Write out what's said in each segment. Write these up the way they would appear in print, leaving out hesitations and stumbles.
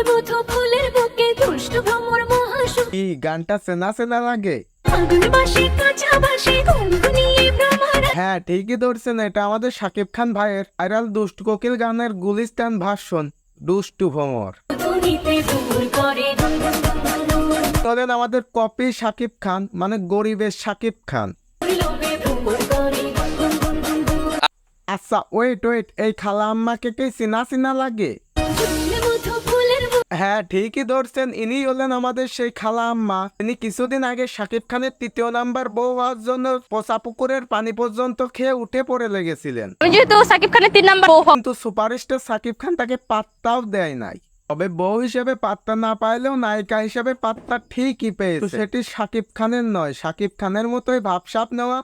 মধু ফুলের বুকে দুষ্টু ভ্রমর মহাসু এই গানটা চেনা চেনা লাগে। ফাল্গুন মাসে কাঁচা বাসে গুনগুনিয়ে ভ্রমর। হ্যাঁ ঠিকই ধরছেন, এটা আমাদের শাকিব খান ভাইয়ের ভাইরাল দুষ্টু কোকিল গানের গুলিস্তান ভার্সন দুষ্টু ভ্রমর। ধুনিতে ভ্রমর করে চলেন আমাদের কপি শাকিব খান মানে গরিবের শাকিব খান। লোভে ভ্রমর করে। আচ্ছা ওয়েট এই খালা আম্মাকে কে চিনা চিনা লাগে? ফুলে মধু ফুলের বুকে হ্যাঁ ঠিকই ধরছেন, ইনি হলেন আমাদের সেই খালা আম্মা। তিনি কিছুদিন আগে শাকিব খানের ৩য় নাম্বার বউ হওয়ার জন্য পচা পুকুরের পানি পর্যন্ত খেয়ে উঠে পড়ে লেগেছিলেন। আমি যেহেতু সাকিব খানের ৩ নাম্বার বউ কিন্তু সুপারস্টার শাকিব খান তাকে পাত্তাও দেয় নাই। তবে বউ হিসেবে পাত্তা না পাইলেও নায়িকা হিসেবে পাত্তা ঠিকই পেয়েছে। সেটি শাকিব খানের নয়, শাকিব খানের মতোই ভাবসাব নেওয়া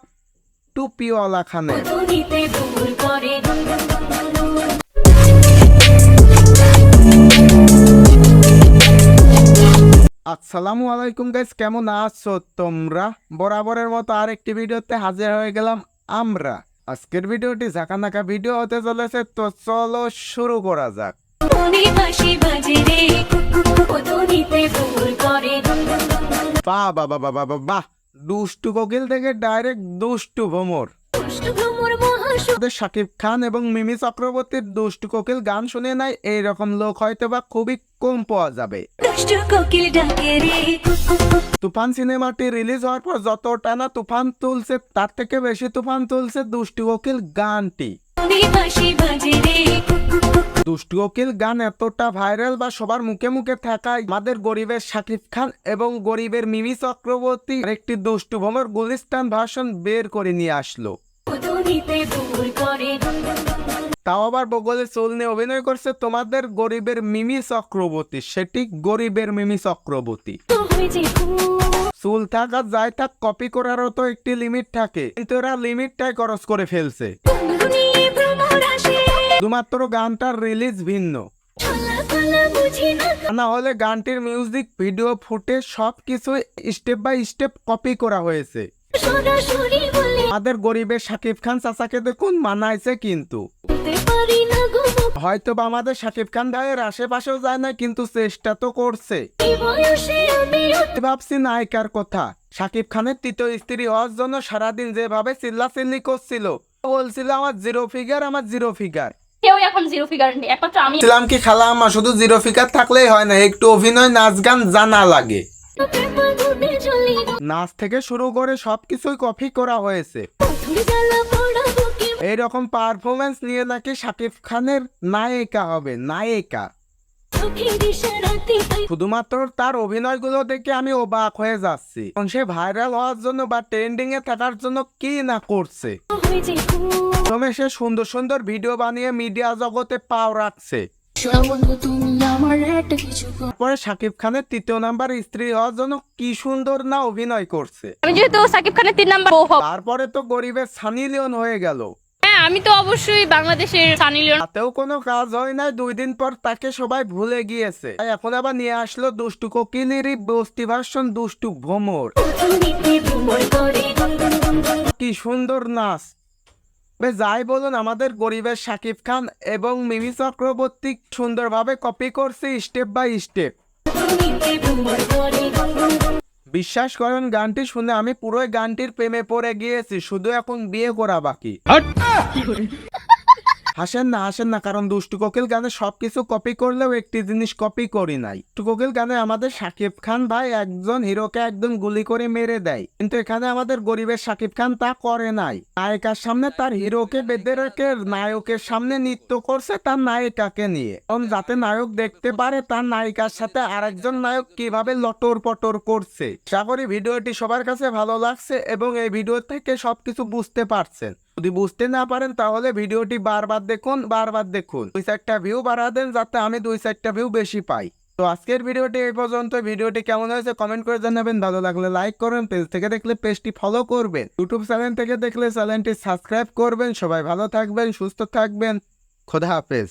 টুপিওয়ালা খানের। ধুনিতে ভ্রমর করে। আসসালামু আলাইকুম গাইস, কেমন আছো তোমরা? বরাবরের মতো আরেকটি ভিডিওতে হাজির হয়ে গেলাম আমরা। আজকের ভিডিওটি ঝাঁকানাকা ভিডিও হতে চলেছে, তো চলো শুরু করা যাক। মনে বাঁশি বাজে রে ধুনিতে ভ্রমর করে। বাহ দুষ্টু কোকিল থেকে ডাইরেক্ট দুষ্টু ভ্রমর। দুষ্টু ভ্রমর মহাসু আমাদের শাকিব খান এবং মিমি চক্রবর্তীর দুষ্টু কোকিল গান শুনে নাই এইরকম লোক হয়তো বা খুবই কম পাওয়া যাবে। দুষ্টু কোকিল ডাকে রে। তুফান সিনেমাটি রিলিজ হওয়ার পর যতটা না তুফান তুলছে তার থেকে বেশি তুফান তুলছে দুষ্টু কোকিল গানটি। মনে বাঁশি বাজে রে। দুষ্টু কোকিল গান এতটা ভাইরাল বা সবার মুখে মুখে থাকায় আমাদের গরিবের শাকিব খান এবং গরিবের মিমি চক্রবর্তী একটি দুষ্টু ভ্রমর গুলিস্তান ভার্সন বের করে নিয়ে আসলো। ধুনিতে ভ্রমর করে। তাও আবার বগলে চুল নিয়ে অভিনয় করছে তোমাদের গরিবের মিমি চক্রবর্তী, সেটি গরিবের মিমি চক্রবর্তী। চুল থাক আর যাই থাক, কপি করারও তো একটি লিমিট থাকে, কিন্তু এরা লিমিটটাই ক্রস করে ফেলছে। শুধুমাত্র গানটার রিলিজ ভিন্ন, না হলে গানটির মিউজিক ভিডিও ফুটে সবকিছু স্টেপ বাই স্টেপ কপি করা হয়েছে। আমাদের গরিবের শাকিব খান চাচাকে দেখুন মানাইছে, কিন্তু হয়তো বা আমাদের শাকিব খান ভাইয়ের আশেপাশেও যায় না, কিন্তু চেষ্টা তো করছে। ভাবছি নায়িকার কথা, শাকিব খানের ৩য় স্ত্রী হওয়ার জন্য সারাদিন যেভাবে চিল্লাচিল্লি করছিল, বলছিল আমার জিরো ফিগার। কেউ এখন জিরো ফিগার নেই, একমাত্র আমি। ছিলাম কি খালা আমার শুধু জিরো ফিগার থাকলেই হয় না, একটু অভিনয় নাচ গান জানা লাগে। নাচ থেকে শুরু করে সবকিছুই কপি করা হয়েছে। এইরকম পারফরমেন্স নিয়ে নাকি শাকিব খানের নায়িকা হবে, নায়িকা। শুধুমাত্র তার অভিনয়গুলো দেখে আমি অবাক হয়ে যাচ্ছি। সে ভাইরাল হওয়ার জন্য বা ট্রেন্ডিং এ থাকার জন্য কি না করছে। প্রথমে সে সুন্দর সুন্দর ভিডিও বানিয়ে মিডিয়া জগতে পাও রাখছে। পরে শাকিব খানের ৩য় নাম্বার স্ত্রী হওয়ার জন্য কি সুন্দর না অভিনয় করছে। আমি যেহেতু সাকিব খানের ৩ নাম্বার বউ হব। তারপরে তো গরিবের সানি লিওন হয়ে গেল। হ্যাঁ আমি তো অবশ্যই বাংলাদেশের সানি লিওন। তাতেও কোনো কাজ হয় নাই, 2 দিন পর তাকে সবাই ভুলে গিয়েছে। এখন আবার নিয়ে আসলো দুষ্টু কোকিলেরই বস্তি ভার্সন দুষ্টু ভ্রমর। কি সুন্দর নাচ। যাই বলুন, আমাদের গরিবের শাকিব খান এবং মিমি চক্রবর্তী সুন্দরভাবে কপি করছে স্টেপ বাই স্টেপ। বিশ্বাস করেন গানটি শুনে আমি পুরো গানটির প্রেমে পড়ে গিয়েছি, শুধু এখন বিয়ে করা বাকি। হাসেন না, কারণ দুষ্টু কোকিল গানে সবকিছু কপি করলেও একটি জিনিস কপি করি নাই। দুষ্টু কোকিল গানে আমাদের শাকিব খান ভাই একজন হিরোকে একদম গুলি করে মেরে দেয়, কিন্তু এখানে আমাদের গরিবের শাকিব খান তা করে নাই। নায়িকার সামনে তার হিরোকে বেঁধে রেখে নায়কের সামনে নৃত্য করছে তার নায়িকাকে নিয়ে, যাতে নায়ক দেখতে পারে তার নায়িকার সাথে আরেকজন নায়ক কিভাবে লটর পটর করছে। আশা করি ভিডিওটি সবার কাছে ভালো লাগছে এবং এই ভিডিও থেকে সবকিছু বুঝতে পারছেন। যদি বুঝতে না পারেন তাহলে ভিডিওটি বারবার দেখুন 2-4টা ভিউ বাড়া দেন, যাতে আমি 2-4টা ভিউ বেশি পাই। তো আজকের ভিডিওটি এই পর্যন্ত। ভিডিওটি কেমন হয়েছে কমেন্ট করে জানাবেন, ভালো লাগলে লাইক করবেন, পেজ থেকে দেখলে পেজটি ফলো করবেন, ইউটিউব চ্যানেল থেকে দেখলে চ্যানেলটি সাবস্ক্রাইব করবেন। সবাই ভালো থাকবেন, সুস্থ থাকবেন, খোদা হাফেজ।